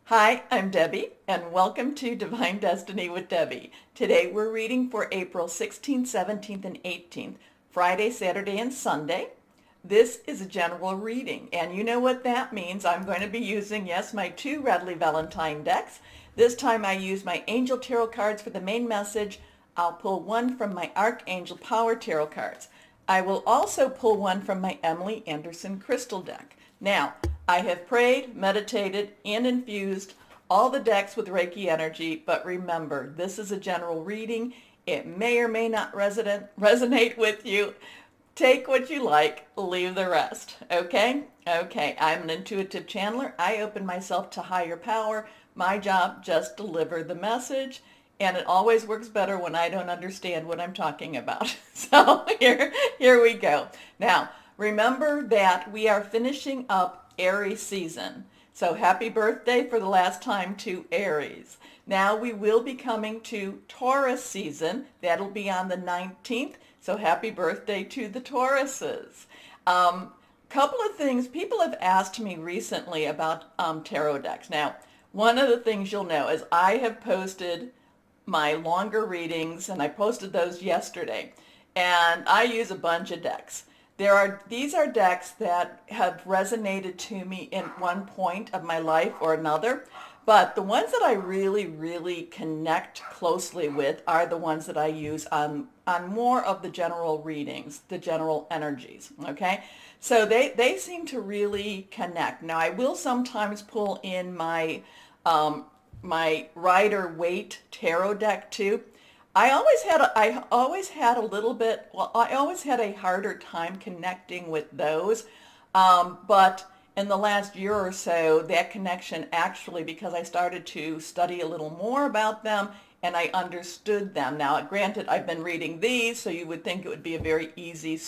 Hi, I'm Debbie, and welcome to Divine Destiny with Debbie. Today we're reading for April 16th, 17th, and 18th, Friday, Saturday, and Sunday. This is a general reading, and you know what that means. I'm going to be using, yes, my two Radley Valentine decks. This time I use my Angel Tarot cards for the main message. I'll pull one from my Archangel Power Tarot cards. I will also pull one from my Emily Anderson Crystal deck. Now, I have prayed, meditated, and infused all the decks with Reiki energy, but remember, this is a general reading. It may or may not resonate with you. Take what you like, leave the rest, okay? Okay, I'm an intuitive channeler. I open myself to higher power. My job, just deliver the message. And it always works better when I don't understand what I'm talking about. So here we go. Now, remember that we are finishing up Aries season. So happy birthday for the last time to Aries. Now we will be coming to Taurus season. That'll be on the 19th. So happy birthday to the Tauruses. Couple of things. People have asked me recently about tarot decks. Now, one of the things you'll know is I have posted my longer readings, and I posted those yesterday. And I use a bunch of decks. These are decks that have resonated to me in one point of my life or another, but the ones that I really connect closely with are the ones that I use on more of the general readings, the general energies, okay? So they seem to really connect. Now, I will sometimes pull in my Rider-Waite tarot deck too. I always had a harder time connecting with those. But in the last year or so, that connection actually, because I started to study a little more about them and I understood them. Now, granted, I've been reading these, so you would think it would be a very easy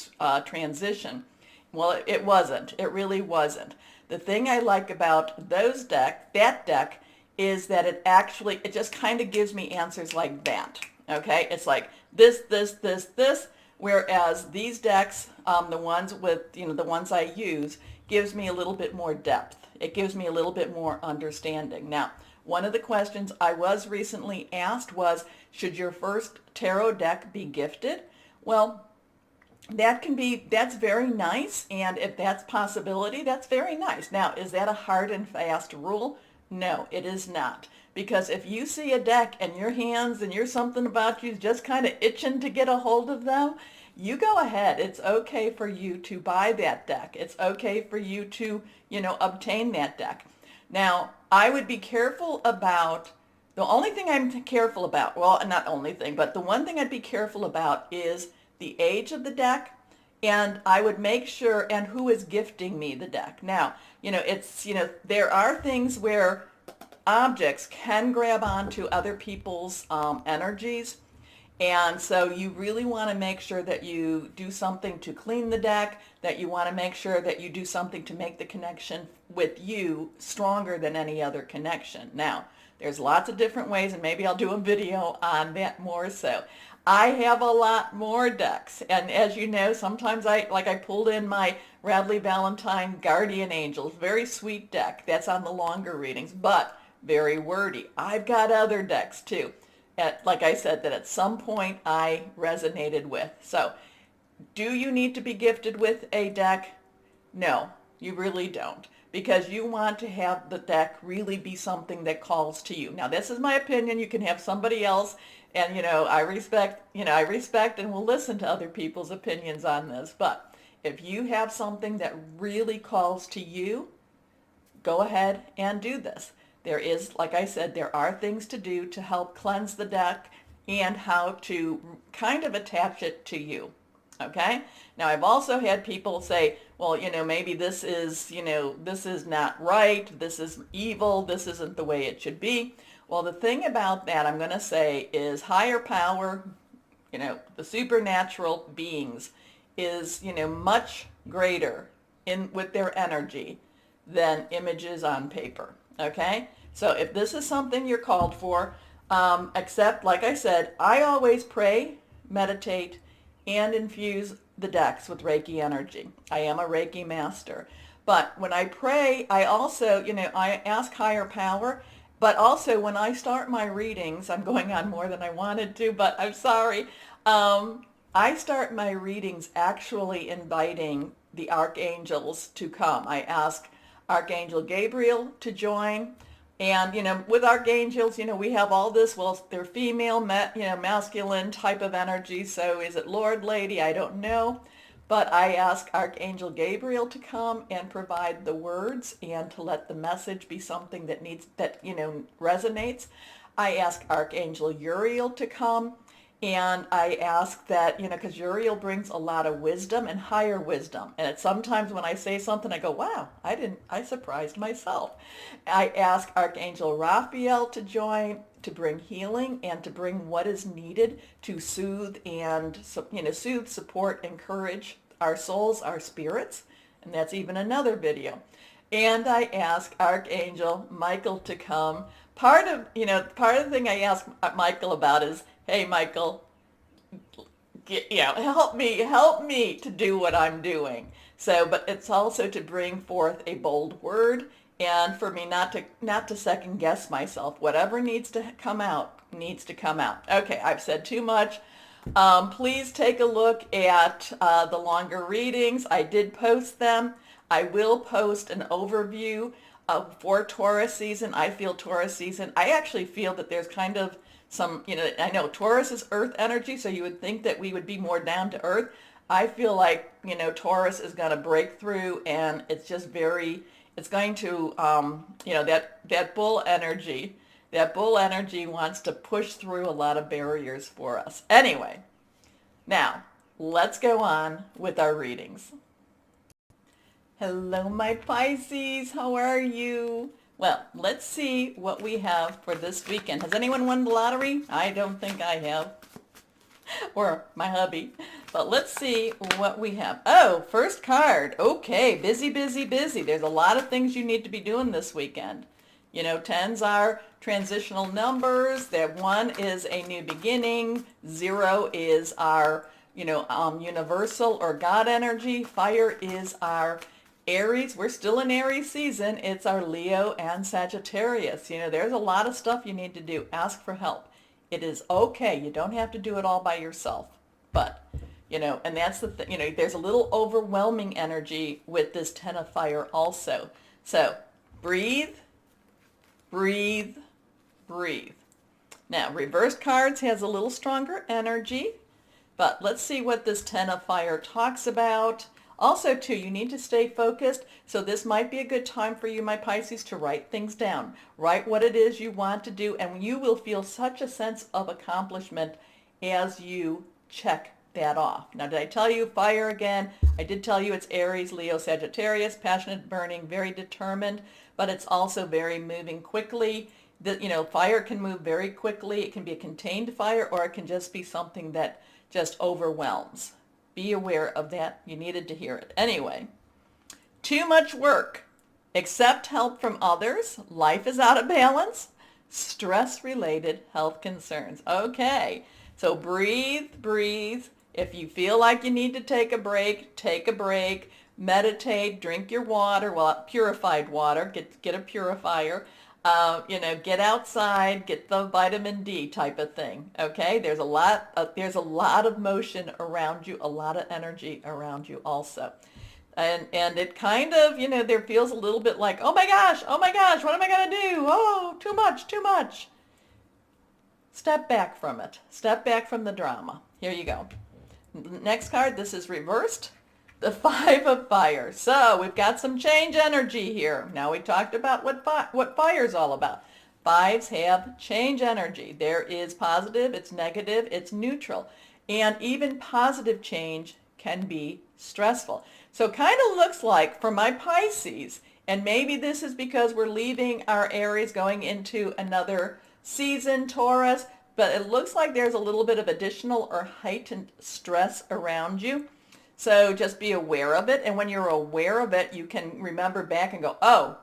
transition. Well, it wasn't. It really wasn't. The thing I like about that deck, is that it just kind of gives me answers like that. Okay, it's like this, whereas these decks, the ones I use, gives me a little bit more depth. It gives me a little bit more understanding. Now, one of the questions I was recently asked was, should your first tarot deck be gifted? Well, that's very nice, and if that's a possibility, that's very nice. Now, is that a hard and fast rule? No, it is not. Because if you see a deck in your hands and you're something about you just kind of itching to get a hold of them, you go ahead. It's okay for you to buy that deck. It's okay for you to, obtain that deck. Now, I would be careful about, the only thing I'm careful about, well, not only thing, but the one thing I'd be careful about is the age of the deck, and I would make sure, and who is gifting me the deck. Now, there are things where objects can grab onto other people's energies. And so you really want to make sure that you do something to clean the deck, that you want to make sure that you do something to make the connection with you stronger than any other connection. Now, there's lots of different ways, and maybe I'll do a video on that more so. I have a lot more decks, and as you know, sometimes I pulled in my Radley Valentine Guardian Angels, very sweet deck. That's on the longer readings, but very wordy. I've got other decks too, like I said, that at some point I resonated with. So, do you need to be gifted with a deck? No, you really don't, because you want to have the deck really be something that calls to you. Now, this is my opinion. You can have somebody else, and I respect and will listen to other people's opinions on this. But if you have something that really calls to you, go ahead and do this. There is, like I said, there are things to do to help cleanse the deck and how to kind of attach it to you. Okay? Now, I've also had people say, well, maybe this is not right, this is evil, this isn't the way it should be. Well, the thing about that, I'm going to say, is higher power, the supernatural beings, is, much greater with their energy than images on paper. Okay? So if this is something you're called for, except, like I said, I always pray, meditate, and infuse the decks with Reiki energy. I am a Reiki master. But when I pray, I also, I ask higher power. But also when I start my readings, I'm going on more than I wanted to, but I'm sorry. I start my readings actually inviting the archangels to come. I ask Archangel Gabriel to join. And, with archangels, we have all this, well, they're female, masculine type of energy. So is it Lord, Lady? I don't know. But I ask Archangel Gabriel to come and provide the words and to let the message be something that resonates. I ask Archangel Uriel to come, and I ask that, because Uriel brings a lot of wisdom and higher wisdom. And it's sometimes when I say something, I go, wow, I surprised myself. I ask Archangel Raphael to join, to bring healing and to bring what is needed to soothe and, support, encourage our souls, our spirits. And that's even another video. And I ask Archangel Michael to come. Part of the thing I ask Michael about is, hey, Michael, help me to do what I'm doing. So, but it's also to bring forth a bold word and for me not to second guess myself. Whatever needs to come out needs to come out. Okay, I've said too much. Please take a look at the longer readings. I did post them. I will post an overview for Taurus season. I feel Taurus season. I actually feel that there's kind of some, I know Taurus is earth energy, so you would think that we would be more down to earth. I feel like, Taurus is going to break through, and it's just it's going to, that bull energy wants to push through a lot of barriers for us. Anyway, now let's go on with our readings. Hello, my Pisces. How are you? Well, let's see what we have for this weekend. Has anyone won the lottery? I don't think I have. Or my hubby. But let's see what we have. Oh, first card. Okay, busy, busy, busy. There's a lot of things you need to be doing this weekend. Tens are transitional numbers. That 1 is a new beginning. 0 is our, universal or God energy. Fire is our Aries. We're still in Aries season. It's our Leo and Sagittarius. There's a lot of stuff you need to do. Ask for help. It is okay. You don't have to do it all by yourself. But, and that's the thing, there's a little overwhelming energy with this 10 of fire also. So breathe, breathe, breathe. Now, reversed cards has a little stronger energy, but let's see what this 10 of fire talks about. Also, too, you need to stay focused, so this might be a good time for you, my Pisces, to write things down. Write what it is you want to do, and you will feel such a sense of accomplishment as you check that off. Now, did I tell you fire again? I did tell you it's Aries, Leo, Sagittarius, passionate, burning, very determined, but it's also very moving quickly. Fire can move very quickly. It can be a contained fire, or it can just be something that just overwhelms. Be aware of that. You needed to hear it. Anyway, too much work. Accept help from others. Life is out of balance. Stress-related health concerns. Okay, so breathe, breathe. If you feel like you need to take a break, take a break. Meditate, drink your water, purified water. Get a purifier. Get outside, get the vitamin D type of thing. Okay, there's a lot of motion around you, a lot of energy around you also, and it kind of there feels a little bit like, oh my gosh, what am I gonna do? Oh, too much. Step back from it. Step back from the drama. Here you go. Next card. This is reversed. The 5 of fire. So we've got some change energy here. Now we talked about what fire's all about. 5s have change energy. There is positive, it's negative, it's neutral. And even positive change can be stressful. So it kind of looks like for my Pisces, and maybe this is because we're leaving our Aries going into another season, Taurus, but it looks like there's a little bit of additional or heightened stress around you. So just be aware of it. And when you're aware of it, you can remember back and go, oh,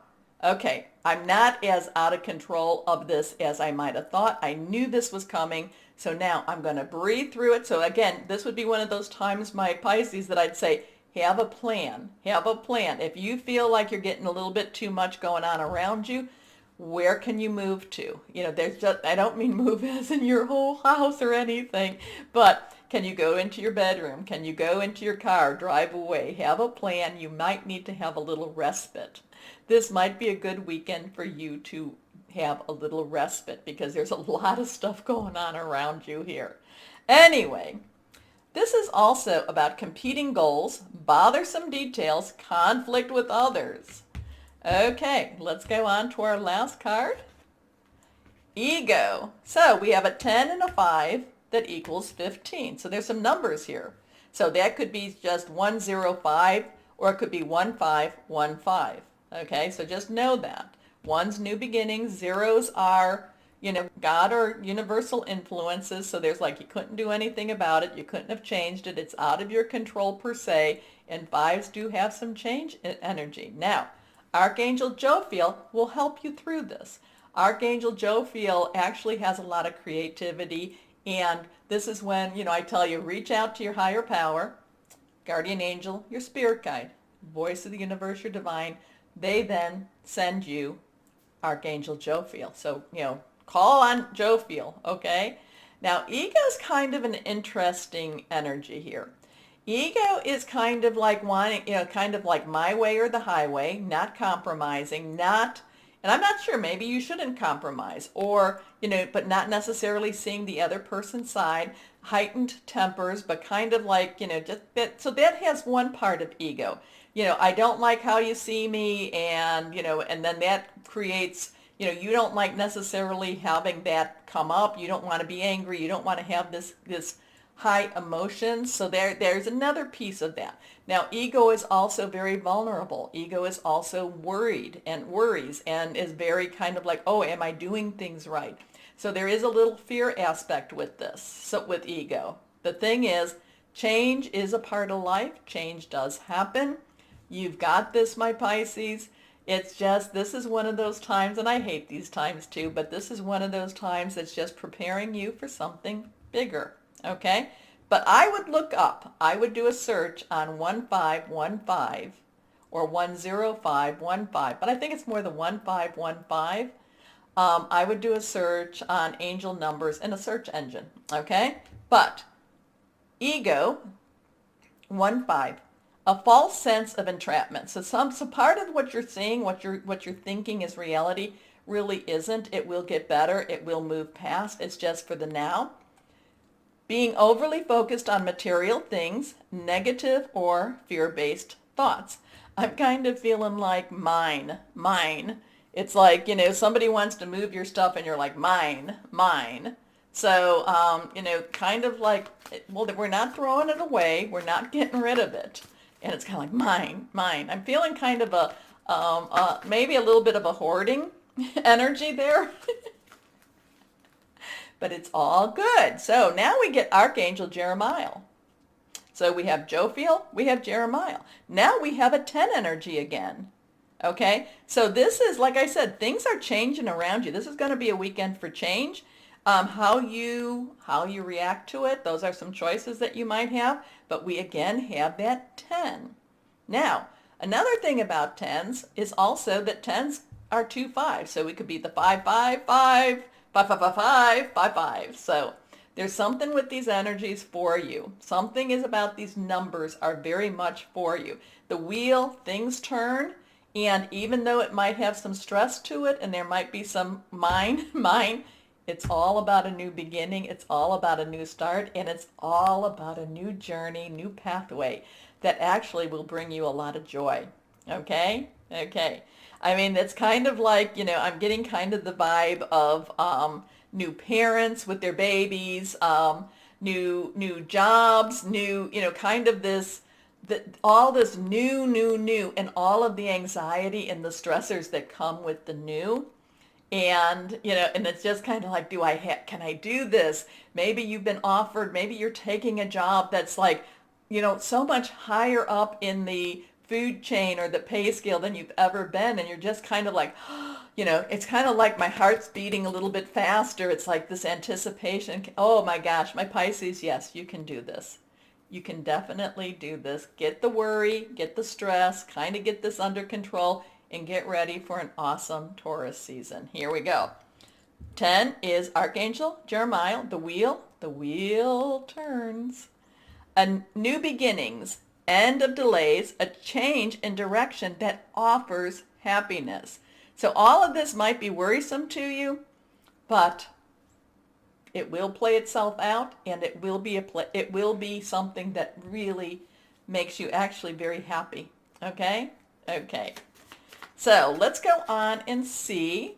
okay, I'm not as out of control of this as I might have thought. I knew this was coming. So now I'm going to breathe through it. So again, this would be one of those times, my Pisces, that I'd say, have a plan. Have a plan. If you feel like you're getting a little bit too much going on around you, where can you move to? There's just, I don't mean move as in your whole house or anything, but can you go into your bedroom? Can you go into your car, drive away? Have a plan. You might need to have a little respite. This might be a good weekend for you to have a little respite because there's a lot of stuff going on around you here. Anyway, this is also about competing goals, bothersome details, conflict with others. Okay, let's go on to our last card. Ego. So we have a 10 and a 5 that equals 15. So there's some numbers here. So that could be just 105 or it could be 1515. Okay, so just know that. One's new beginnings, zeros are, God or universal influences. So there's like you couldn't do anything about it. You couldn't have changed it. It's out of your control per se. And fives do have some change energy. Now, Archangel Jophiel will help you through this. Archangel Jophiel actually has a lot of creativity, and this is when, I tell you, reach out to your higher power, guardian angel, your spirit guide, voice of the universe, your divine. They then send you Archangel Jophiel. So, call on Jophiel, okay? Now, ego is kind of an interesting energy here. Ego is kind of like wanting, kind of like my way or the highway, not compromising, and I'm not sure, maybe you shouldn't compromise, or, but not necessarily seeing the other person's side, heightened tempers, but kind of like, just that, so that has one part of ego. I don't like how you see me, and, and then that creates, you don't like necessarily having that come up. You don't want to be angry. You don't want to have this high emotions. So there's another piece of that. Now, ego is also very vulnerable. Ego is also worried and worries and is very kind of like, oh, am I doing things right? So there is a little fear aspect with this, so with ego. The thing is, change is a part of life. Change does happen. You've got this, my Pisces. It's just, this is one of those times, and I hate these times too, but this is one of those times that's just preparing you for something bigger. Okay, but I would look up, I would do a search on 1515 or 10515, but I think it's more the 1515. I would do a search on angel numbers in a search engine, okay? But ego, 15, a false sense of entrapment. So part of what you're seeing, what you're thinking is reality, really isn't. It will get better. It will move past. It's just for the now. Being overly focused on material things, negative or fear-based thoughts. I'm kind of feeling like mine. It's like, somebody wants to move your stuff and you're like, mine. So, kind of like, well, we're not throwing it away. We're not getting rid of it. And it's kind of like mine. I'm feeling kind of maybe a little bit of a hoarding energy there. But it's all good. So now we get Archangel Jeremiah. So we have Jophiel, we have Jeremiah. Now we have a 10 energy again. Okay? So this is, like I said, things are changing around you. This is going to be a weekend for change. How you react to it, those are some choices that you might have. But we again have that 10. Now, another thing about 10s is also that 10s are 2 5s. So we could be the 5 5 5. 5 5 5 5 5 5. So there's something with these energies for you. Something is about these numbers are very much for you. The wheel, things turn, and even though it might have some stress to it and there might be some mine, it's all about a new beginning. It's all about a new start, and it's all about a new journey, new pathway that actually will bring you a lot of joy. Okay? Okay. I mean, it's kind of like, I'm getting kind of the vibe of new parents with their babies, new jobs, kind of this, all this new, and all of the anxiety and the stressors that come with the new. And, and it's just kind of like, can I do this? Maybe you've been offered, maybe you're taking a job that's like, so much higher up in the food chain or the pay scale than you've ever been, and you're just kind of like, it's kind of like my heart's beating a little bit faster. It's like this anticipation. Oh my gosh, my Pisces, yes, you can do this. You can definitely do this. Get the worry, get the stress, kind of get this under control, and get ready for an awesome Taurus season. Here we go. 10 is Archangel Jeremiah, the wheel. The wheel turns. A new beginnings, end of delays, a change in direction that offers happiness. So all of this might be worrisome to you, but it will play itself out, and it will be something that really makes you actually very happy. Okay? Okay. So let's go on and see.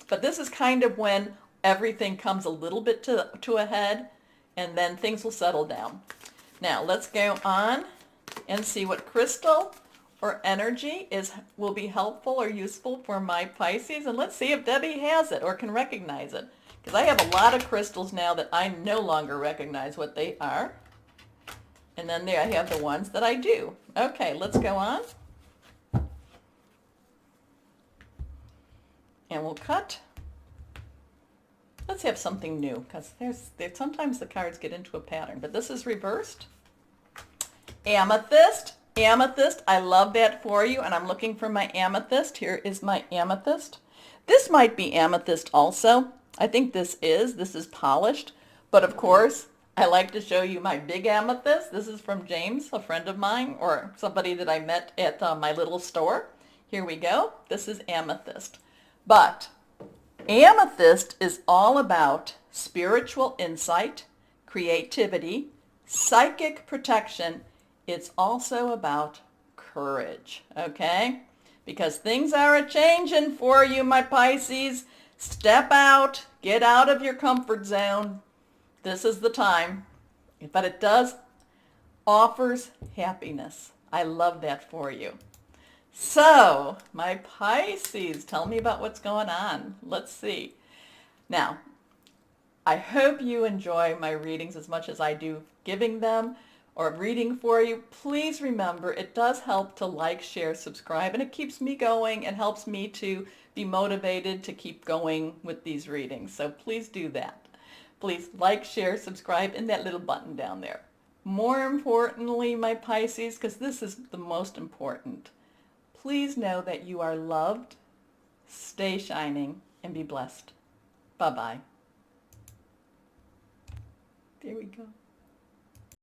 But this is kind of when everything comes a little bit to a head, and then things will settle down. Now let's go on and see what crystal or energy will be helpful or useful for my Pisces. And let's see if Debbie has it or can recognize it. Because I have a lot of crystals now that I no longer recognize what they are. And then there I have the ones that I do. Okay, let's go on. And we'll cut. Let's have something new, because sometimes the cards get into a pattern, but this is reversed. Amethyst. Amethyst, I love that for you, and I'm looking for my amethyst. Here is my amethyst. This might be amethyst also. I think this is polished, but of course, I like to show you my big amethyst. This is from James, a friend of mine, or somebody that I met at my little store. Here we go. This is amethyst. But amethyst is all about spiritual insight, creativity, psychic protection. It's also about courage, okay? Because things are a-changing for you, my Pisces. Step out, get out of your comfort zone. This is the time. But it offers happiness. I love that for you. So, my Pisces, tell me about what's going on. Let's see. Now, I hope you enjoy my readings as much as I do giving them or reading for you. Please remember, it does help to like, share, subscribe, and it keeps me going and helps me to be motivated to keep going with these readings. So please do that. Please like, share, subscribe, and that little button down there. More importantly, my Pisces, because this is the most important, please know that you are loved, stay shining, and be blessed. Bye-bye. There we go.